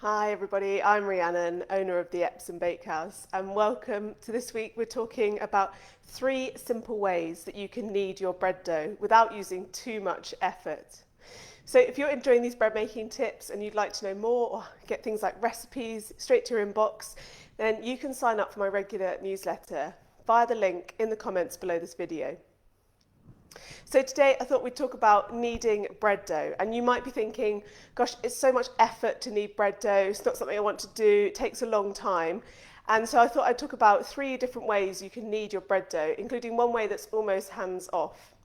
Hi everybody, I'm Rhiannon, owner of the Epsom Bakehouse, and welcome to this week. We're talking about 3 simple ways that you can knead your bread dough without using too much effort. So if you're enjoying these bread making tips and you'd like to know more or get things like recipes straight to your inbox, then you can sign up for my regular newsletter via the link in the comments below this video. So today I thought we'd talk about kneading bread dough, and you might be thinking, gosh, it's so much effort to knead bread dough, it's not something I want to do, it takes a long time. And so I thought I'd talk about 3 different ways you can knead your bread dough, including one way that's almost hands off.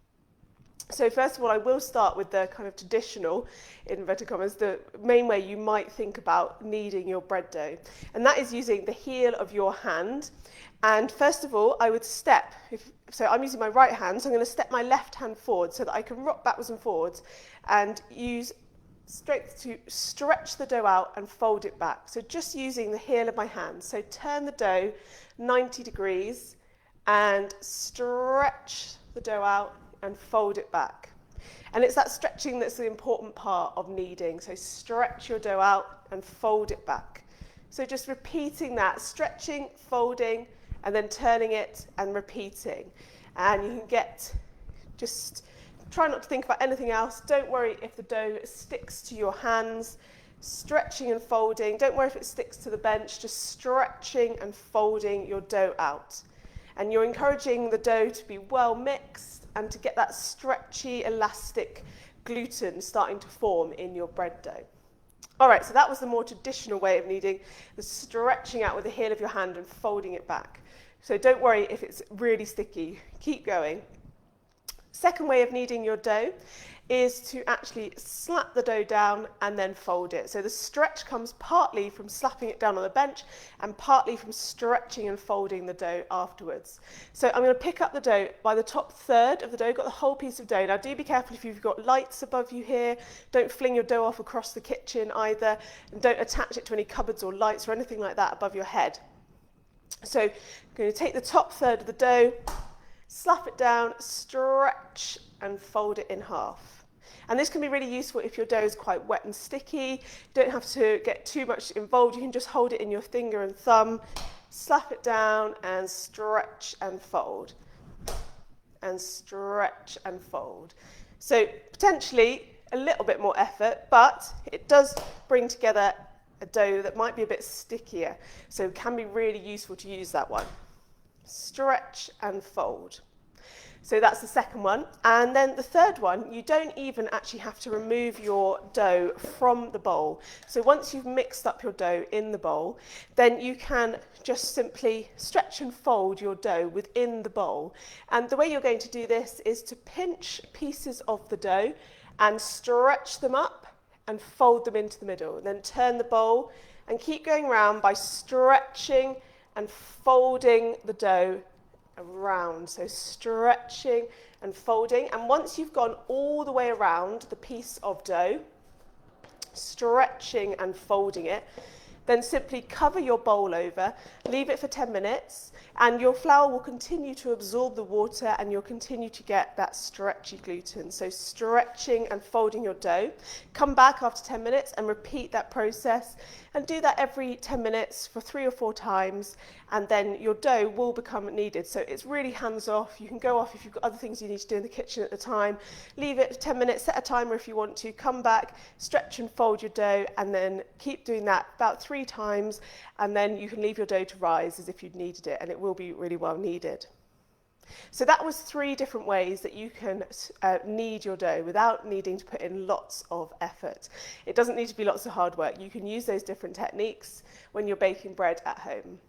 So first of all, I will start with the kind of traditional, in inverted commas, the main way you might think about kneading your bread dough. And that is using the heel of your hand. And first of all, I would step. So I'm using my right hand, so I'm going to step my left hand forward so that I can rock backwards and forwards and use strength to stretch the dough out and fold it back. So just using the heel of my hand. So turn the dough 90 degrees and stretch the dough out and fold it back. And it's that stretching that's the important part of kneading. So stretch your dough out and fold it back. So just repeating that, stretching, folding, and then turning it and repeating. And you can just try not to think about anything else. Don't worry if the dough sticks to your hands. Stretching and folding. Don't worry if it sticks to the bench. Just stretching and folding your dough out. And you're encouraging the dough to be well mixed and to get that stretchy, elastic gluten starting to form in your bread dough. All right, so that was the more traditional way of kneading, the stretching out with the heel of your hand and folding it back. So don't worry if it's really sticky, keep going. Second way of kneading your dough is to actually slap the dough down and then fold it. So the stretch comes partly from slapping it down on the bench and partly from stretching and folding the dough afterwards. So I'm going to pick up the dough by the top third of the dough, got the whole piece of dough. Now do be careful if you've got lights above you here, don't fling your dough off across the kitchen either, and don't attach it to any cupboards or lights or anything like that above your head. So I'm going to take the top third of the dough, slap it down, stretch and fold it in half. And this can be really useful if your dough is quite wet and sticky. You don't have to get too much involved. You can just hold it in your finger and thumb, slap it down and stretch and fold. And stretch and fold. So potentially a little bit more effort, but it does bring together a dough that might be a bit stickier. So it can be really useful to use that one. Stretch and fold. So that's the second one. And then the third one, you don't even actually have to remove your dough from the bowl. So once you've mixed up your dough in the bowl, then you can just simply stretch and fold your dough within the bowl. And the way you're going to do this is to pinch pieces of the dough and stretch them up and fold them into the middle. And then turn the bowl and keep going round by stretching and folding the dough around. So stretching and folding. And once you've gone all the way around the piece of dough, stretching and folding it, then simply cover your bowl over, leave it for 10 minutes, and your flour will continue to absorb the water and you'll continue to get that stretchy gluten. So stretching and folding your dough. Come back after 10 minutes and repeat that process, and do that every 10 minutes for 3 or 4 times, and then your dough will become kneaded. So it's really hands off. You can go off if you've got other things you need to do in the kitchen at the time. Leave it for 10 minutes, set a timer if you want to, come back, stretch and fold your dough, and then keep doing that about 3 times, and then you can leave your dough to rise as if you'd kneaded it, and it will be really well kneaded. So that was 3 different ways that you can knead your dough without needing to put in lots of effort. It doesn't need to be lots of hard work. You can use those different techniques when you're baking bread at home.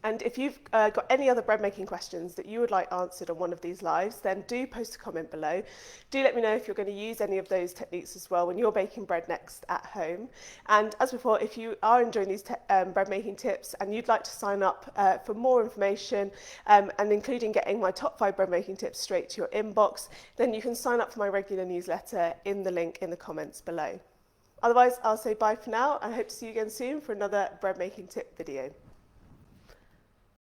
And if you've got any other bread making questions that you would like answered on one of these lives, then do post a comment below. Do let me know if you're going to use any of those techniques as well when you're baking bread next at home. And as before, if you are enjoying these bread making tips and you'd like to sign up for more information, and including getting my top 5 bread making tips straight to your inbox, then you can sign up for my regular newsletter in the link in the comments below. Otherwise, I'll say bye for now and hope to see you again soon for another bread making tip video.